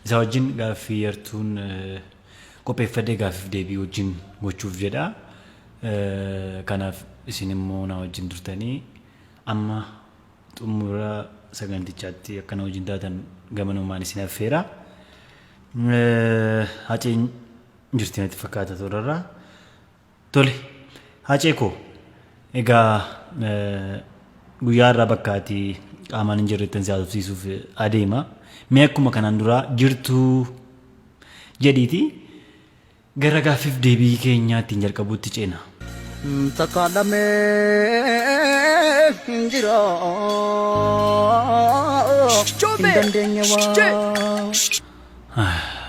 Isa wajjin gaafii yartuun qopheeffadhee gaafiif deebii wajjin gochuuf jedha. Kanaaf isin immoo na wajjin turtanii amma xumura sagantichaatti akkana wajjin taatan gamanumaan isin affeera. Haceen jirti natti fakkaata turarraa. Tole hacee koo egaa guyyaa irraa bakkaatii qaamaan hin jirrettan si haasofsiisuuf adeema. Mee akkuma kanaan duraa jirtuu jedhiiti gara gaafiif deebii keenyaatti hin jalqabuutti ceena. Takaalamee hin jira hin dandeenye waa.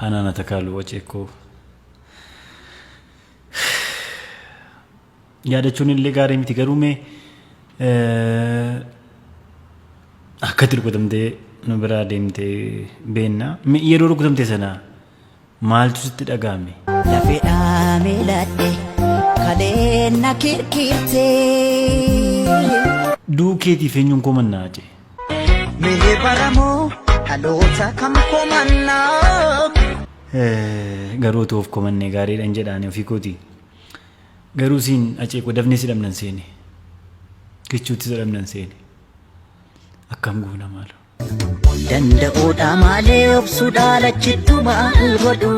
Anaana takaaluu waceekoo. Yaadachuun illee gaarii miti garuu mee akkatti rukutamtee nu biraa deemtee beenna. Yeroo rukutamtee sana maaltu sitti dhagahame? Lafeedhaa miiladhe kaleena kirkirtee. Duukeetiif eenyuun komannaa jee? Mee baramoo dhaloota kam komannaa? Garuu toof komannee gaariidhaan jedhaan ofii kooti. Garuu siin aceekoo dafnee si dhabnan seene. Kichuutti si dhabnan seene. Akkam goona maalo. Danda'uudha malee obsuudha lachittu maal godhu.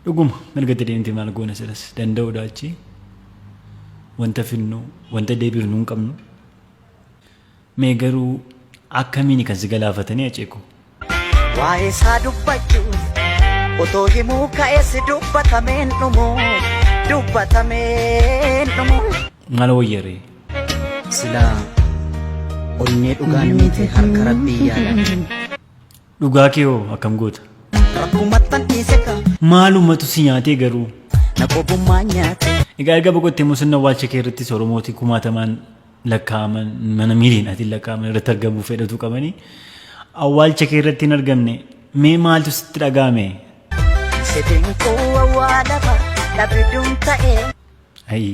Dhuguma mirga deemtee maal goona silas danda'uudha achi. Wanta finnu wanta deebiifnu hin qabnu. Mee garuu akkamiin kan si galaafatanii aceekoo? Waa'ee isaa dubbachuuf otoo himuu ka'ee si dubbatameen dhumu. Dubbatameen dhumu. Maal wayyaree? Silaa onnee dhugaan miti harka rabbii yaala. Dhugaa kee hoo akkam goota? Rakkumattan dhiise ka. Maalumatu si nyaatee garuu? Na qobummaa nyaate. Egaa erga boqottee musonna awwaalcha kee irrattis Oromooti kumaatamaan lakkaa'aman mana miiliinaatiin lakkaa'aman irratti argamuu fedhatu qabanii awwaalcha kee irratti hin argamne mee maaltu sitti dhagahame? Sedeen koo awwaalama dhabduun ta'ee. Ayi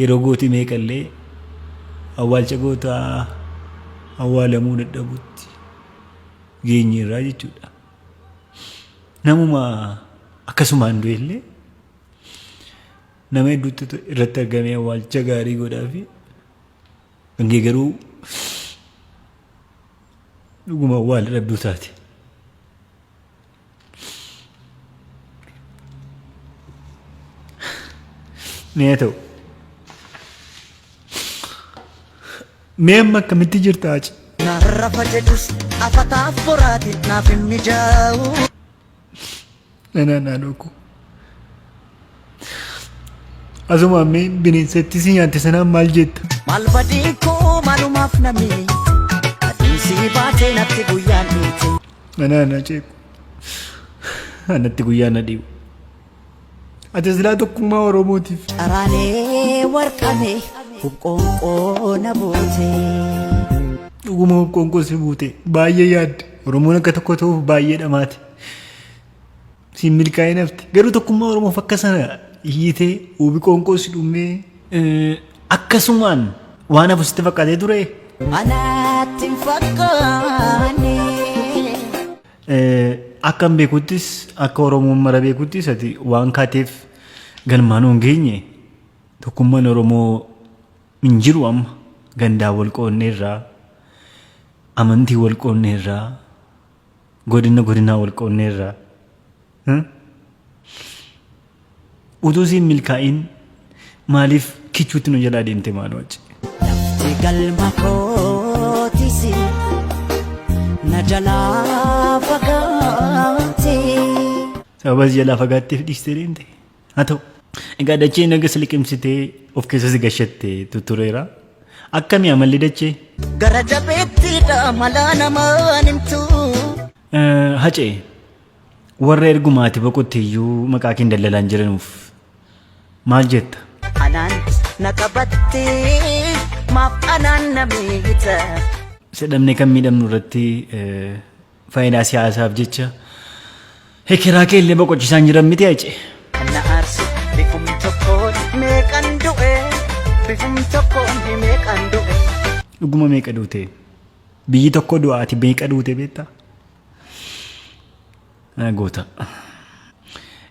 yeroo gooti meeqallee awwaalcha gootaa awwaalamuu dadhabutti geenye irraa jechuudha. Namuma akkasumaan du'ellee nama hedduutti irratti argamee awwaalcha gaarii godhaafi hangee garuu dhuguma awwaala dhabduu taate. Nee ta'u mee amma akkamitti jirta achi? Narrafa jedhus afataaf boraatiin naaf hin mijaa'u. Nanaa dhokku. Asuma ammee bineensatti si nyaatte sanaan maal jetta? Maal badii koo maalumaaf namni adeemsi baatee natti guyyaan dhiite. Nanaa ceeku. Anatti guyyaan na dhiibu. Ati silaa tokkummaa Oromootiif. Araanee warqamee hubqoonqoo na buute. Dhuguma hubqoonqoo si buute baay'ee yaadde Oromoon akka tokko ta'uuf baay'ee dhamaate. Si milkaa'ee nafte garuu tokkummaa Oromoof akka sana hiitee hubqoonqoo si dhumee akkasumaan waan hafu sitti fakkaatee ture. Anaatti hin fakkaanne. Akkam beekuttis akka Oromoon mara beekuttis ati waan kaateef galmaan hin geenye tokkummaan Oromoo hin jiru amma gandaa wal qoonneerraa amantii wal qoonneerraa godinaa wal qoonneerraa utuu siin milkaa'iin maaliif kichuutti nu jalaa deemte maaloo achi? Lafti galma kootisi na jalaa fagaate. Sababa jalaa fagaatteef dhiistee deemte haa ta'u. Egaa dachee naga siliqimsitee of keessa si gashatte tutureera. Akkamii amalli dachee? Gara jabeettiidha malaa namaan himtu. Hacee warra ergumaati boqotteeyyuu maqaa keen dallalaan jiranuuf maal jetta? Anaan na qabattee maaf anaan na miita. Sedhamne kan miidhamnu irratti faayidaa siyaasaaf jecha hekeraa kee illee boqochisaan jiran miti hacee. Na aarsu bifum tokkoon meeqan du'e bifum tokkoon meeqan du'e. Dhuguma meeqa duute? Biyyi tokko du'aati meeqa duute beektaa? Goota.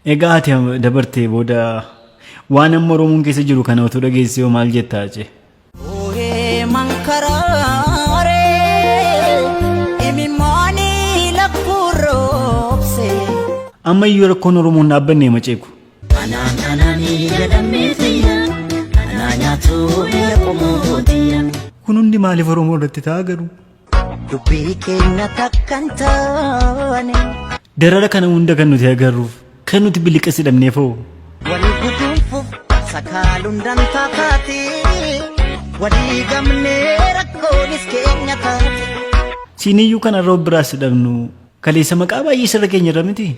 Egaa ati dabartee booda waan amma Oromoon keessa jiru kana otoo dhageessee hoo maal jettaa jee? Ooyee mankaraaree imimmaanii lakkuroobse. Amma iyyuu rakkoon Oromoon dhaabbanne maceeku. Anaan anaanii jedhamee fiyya anaa nyaatu biyya qomootiyya. Kun hundi maaliif Oromoo irratti ta'a garuu? Dubbii keenya takkan taane. Darara kana hunda kan nuti agarruuf kan nuti biliqas hidhamneefoo. Walii guduunfuuf sakaaluun dantaa taate walii gamnee rakkoonis keenya taate. Siiniyyuu kana irra biraas hidhamnu kaleessa maqaa baay'ee sirra keenya irra miti.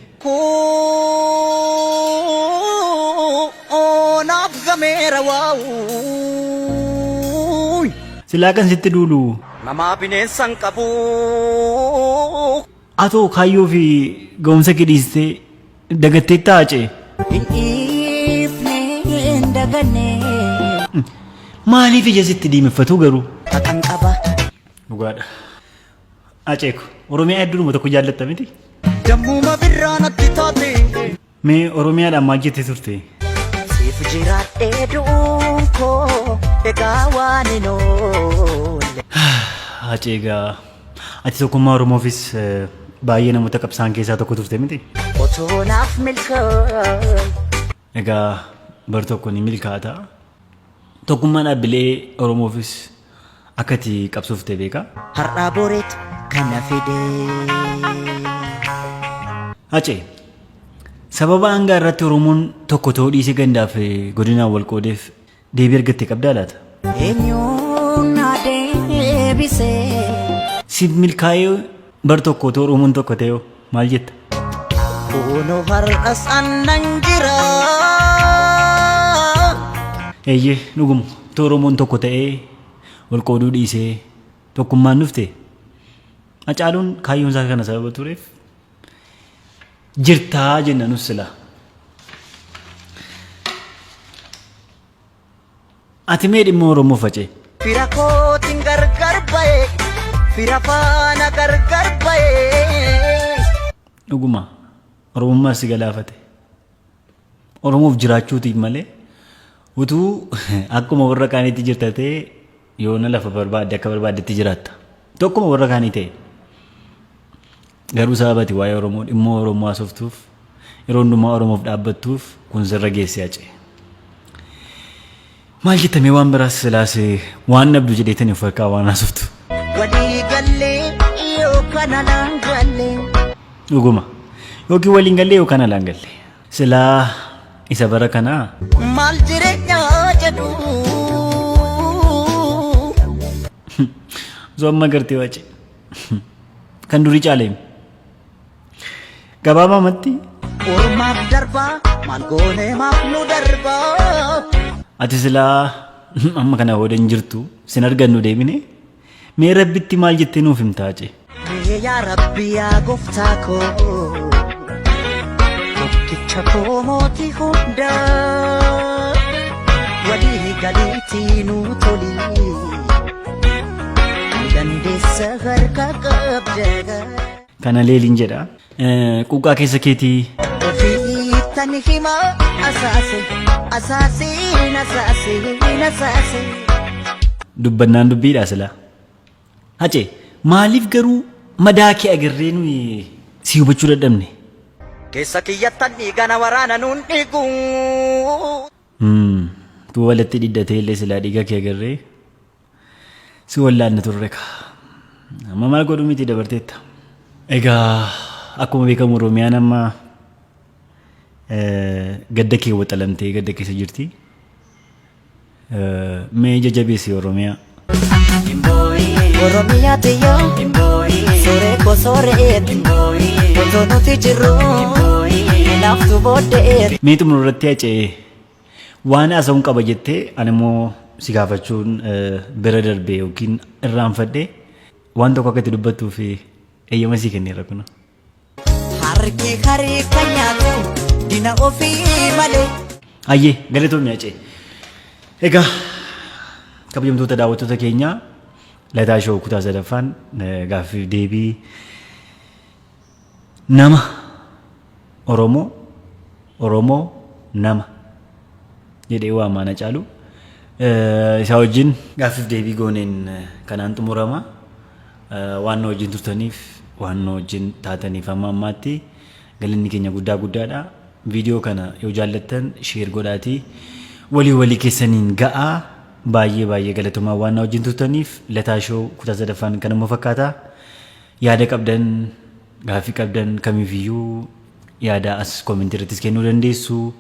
Naaf gameera waa'uu. Silaa kan sitti duulu. Namaa bineensan qabu. Atoo kaayyoo fi ga'umsa kidhiistee dagattee taa'acee. Hin daganne. Maaliif ija sitti diimeffatu garuu? Kan qaba. Dhugaadha. Aceeku Oromiyaa hedduudhuma tokko jaallatta miti? Dammuma birraa natti taate. Mee Oromiyaadhaan maal jettee turte? Siif jiraadhee du'uun koo egaa waan hin oolle. Aceegaa ati tokkummaa Oromoofis baay'ee namoota qabsaan keessaa tokko turte miti? Otoo naaf milkaa'e. Egaa bar tokko ni milkaata. Tokkummaa dhaabbilee Oromoofis akka ati qabsoofte beekaa? Har'aa boreetu kana fidee. Acee sababa hangaa irratti Oromoon tokko ta'uu dhiisee gandaaf godinaan wal qoodeef deebii argattee qabdaa laata? Eenyuun na deebisee. Siif milkaa'ee bar tokko ta'uu Oromoon tokko ta'ee maal jetta? Kunoo har'as annan jira. Eeyyee dhuguma ta'uu Oromoon tokko ta'ee wal qooduu dhiisee tokkummaan dhufte. Hacaaluun kaayyoon isaa kana sababa tureef jirtaa jenna nus sila. Ati mee dhimma Oromoo facee? Fira kootiin gargar ba'e. Fira faana gargar ba'e. Dhuguma Oromummaa si galaafate. Oromoof jiraachuutiif malee utuu akkuma warra kaaniitti jirta ta'e yoona lafa barbaadde akka barbaaddetti jiraatta. Tokkuma warra kaanii ta'e. Garuu sababati waa'ee Oromoo dhimma Oromoo haasoftuuf yeroo hundumaa Oromoof dhaabbattuuf kun sirra geessee Acee. Maal jettamee waan biraas silaas waan nabdu jedheetanii of harkaa waan haasoftu. Walii gallee yookaan alaan gallee. Dhuguma yookiin waliin gallee yookaan alaan gallee. Silaa isa bara kanaa. Maal jireenyaa jedhu. Zoomma gartee Acee. Kan durii caaleem. Gabaabaa matti. Ormaaf darbaa maal goonee maaf nu darbaa. Ati silaa amma kana hoodan jirtu sin argannu deemine mee rabbitti maal jettee nuuf himtaa Acee? Mee yaa Rabbi yaa gooftaa koo tokkicha koo mootii hundaa walii galiitii nuu tolii dandeessa harka qabda. Kana leeliin jedha. Quuqqaa keessa keetii. Ofiittan hima asaase asaasiin asaasiin asaase. Dubbannaan dubbiidha sila. Acee maaliif garuu madaa kee agarree nuyi si hubachuu dadhabne? Keessa kiyyattan dhiigana waraana nuun dhiigu. Tu walitti dhidhatee illee silaa dhiiga kee agarree si wallaanna turre ka. Amma maal godhu miti dabarteetta. Egaa akkuma beekamu Oromiyaan amma gadda kee waxalamtee gadda keessa jirti. Mee jajjabeessi Oromiyaa. Oromiyaa tiyyoo suuree koo sooreeti otoo nuti jirru laaftu booddeeti. Mee xumura irratti Acee waan haasa'uun qaba jettee ani immoo si gaafachuun bira darbee yookiin irraanfadhee waan tokko akka itti dubbattuu fi eeyyama sii kenneera kuna. Harki harii kan nyaatu dina ofii malee. Ayyee galatoomni Acee. Egaa kabajamtoota daawwattoota keenyaa lataa shoo kutaa sadaffaan gaaffiif deebii nama Oromoo nama jedhee waamaan Hacaaluu isaa wajjin gaaffiif deebii gooneen kanaan xumurama. Waan na wajjin turtaniif waan na wajjin taataniif amma ammaatti galanni keenya guddaadha. Viidiyoo kana yoo jaallattan sheer godhaatii walii keessaniin ga'aa. Baay'ee galatooma waan na wajjin turtaniif Lataa Shoo kutaa sadaffaan kanuma fakkaata. Yaada qabdan gaaffii qabdan kamiifiyyuu yaada as koomentii irrattis kennuu dandeessu.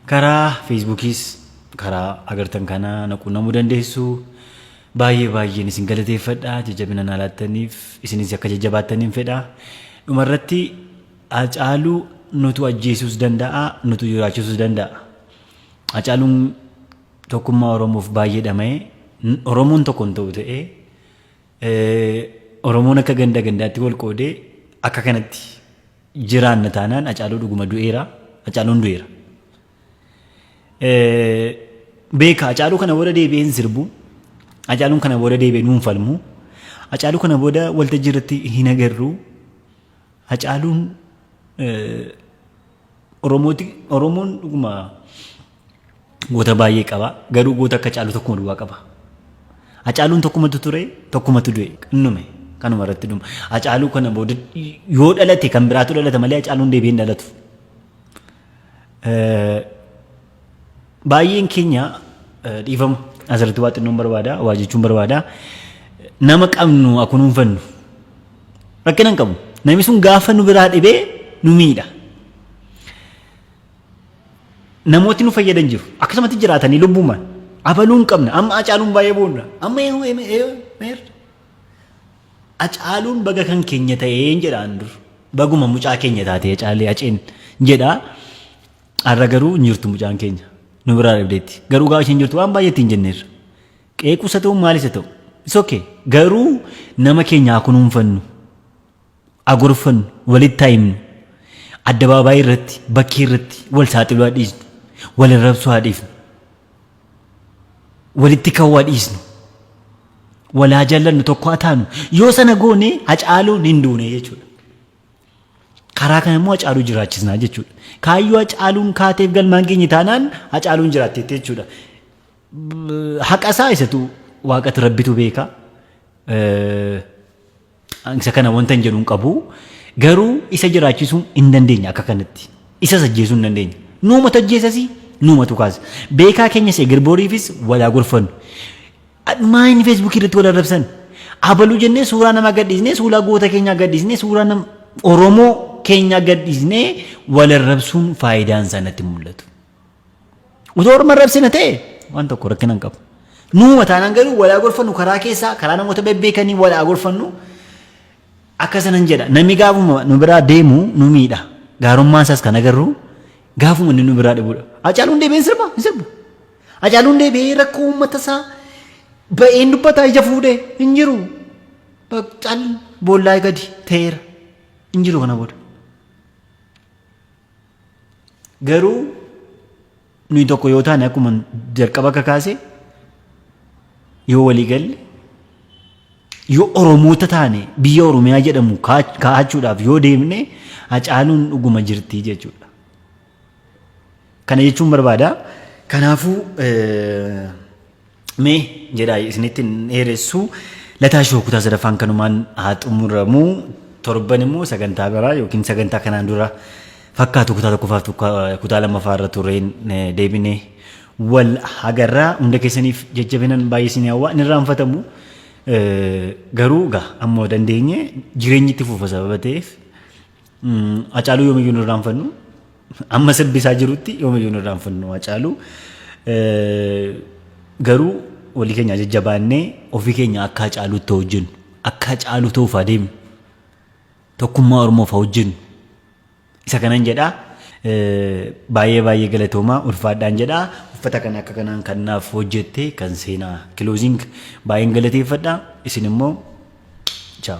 Karaa Feesbuukis karaa agartan kana naquunnamuu dandeessu. Baay'een isin galateeffadha jajjabina naa laattaniif isinis akka jajjabaattaniin fedha. Dhumarratti Hacaaluu nutu ajjeesuus danda'a nutu jiraachisuus danda'a. Hacaaluun tokkummaa Oromoof baay'ee dhama'ee Oromoon tokko hin ta'u ta'ee Oromoon akka gandaatti wal qoodee akka kanatti jiraanna taanaan Hacaaluu dhuguma du'eera. Hacaaluun du'eera. Beeka Hacaaluu kana booda deebi'een sirbu. Hacaaluun kana booda deebi'een dhuunfalmu. Hacaaluu kana booda waltajjii irratti hin agarru. Hacaaluun Oromoon dhuguma goota baay'ee qaba. Garuu goota akka Hacaaluu tokkuma duwwaa qaba. Hacaaluun tokkumatu ture tokkumatu du'e innume kanuma irratti dhuma. Hacaaluu kana booda yoo dhalate kan biraatu dhalata malee Hacaaluun deebi'een dhalatu. Baay'een keenya dhiifama asirratti waa xinnoon barbaada waa jechuun barbaada. Nama qabnu akunuunfannu rakkina hin qabu. Namni sun gaafa nu biraa dhibee nu miidha. Namooti nu fayyadan jiru akkasumatti jiraatanii lubbumaan abaluu hin qabna. Amma Hacaaluun baay'ee boonna. Amma Hacaaluun baga kan keenya ta'ee jedhaan dur baguma mucaa keenya taatee Hacaalee Haceen jedha. Har'a garuu hin jirtu mucaan keenya nu biraa dhibdeetti. Garuu gaafa isheen jirtu waan baay'eetti hin jenneerra. Qeequusa ta'u maalis haa ta'u is okay. Garuu nama keenya kunuunfannu agorfannu walitti himnu addabaabaayii irratti bakkee irratti wal saaxiluu dhiisnu. Wal arrabsuu dhiifnu. Walitti kawwaa dhiisnu. Walaa jaallannu tokko haa taanu. Yoo sana goone Hacaaluun hin duune jechuudha. Karaa kana immoo Hacaaluu jiraachisnaa jechuudha. Kaayyoo Hacaaluun kaateef galmaan keenya taanaan Hacaaluun jiraatteetti jechuudha. Haqa isaa isatu waaqatti rabbitu beeka. Isa kana wanta hin jedhu hin qabu. Garuu isa jiraachisuu hin dandeenya akka kanatti. Isa ajjeesuu hin dandeenya. Nuumatu ajjeesasii nuumatu kaasa. Beekaa keenya see girbooriifis walaa gorfannu. Maayini Feesbuukii irratti wal arrabsan. Abaluu jennee suuraa nama gadhiisnee suuraa goota keenyaa gadhiisnee suuraa nama Oromoo keenyaa gadhiisnee wal arrabsuun faayidaan isaa natti mul'atu. Utoo Oromoo arrabsina ta'e waan tokko rakkina hin qabu. Nuuma taanaan garuu walaa gorfannu karaa keessaa karaa namoota bebbeekanii walaa gorfannu akkasanan jedha. Namni gaafuma nu biraa deemu nu miidha. Gaarummaan isaas kan agarru. Gaafuma inni nu biraa dhibuudha. Hacaaluun deebi'een sirba hin sirbu. Hacaaluun deebi'ee rakkoo uummata isaa ba'een dubbataa ija fuudhee hin jiru. Cal boollaa gadi ta'eera hin jiru kana booda. Garuu nuyi tokko yoo taane akkuma jalqaba akka kaase yoo walii galle yoo Oromoota taane biyya Oromiyaa jedhamu kaahachuudhaaf yoo deemne Hacaaluun dhuguma jirti jechuudha. Kana jechuun barbaada. Kanaafuu mee jedhaa isinitti dheeressu Lataa Shoo kutaa sadaffaan kanumaan haa xumuramu. Torban immoo sagantaa biraa yookiin sagantaa kanaan dura fakkaatu kutaa tokkoffaaf kutaa lammaffaa irra turreen deebinee wal agarraa. Hunda keessaniif jajjabinan baay'ee isin hawwa hin irraanfatamu. Garuu ammoo dandeenye jireenyi itti fufa sababa ta'eef Hacaaluu yoomiyyuu hin irraanfannu. Amma sirbisaa jirutti yoomiyyuu hin irraanfannu Hacaaluu. Garuu walii keenya jajjabaannee ofii keenya akka Hacaaluutti hojjennu akka Hacaaluu ta'uuf adeemnu tokkummaa Oromoof hojjennu isa kanan jedhaa. Baay'ee galatoomaa ulfaadhaan jedhaa. Uffata kana akka kanaan kan naaf hojjette kan seenaa kiloozing baay'een galateeffadha. Isin immoo ciao.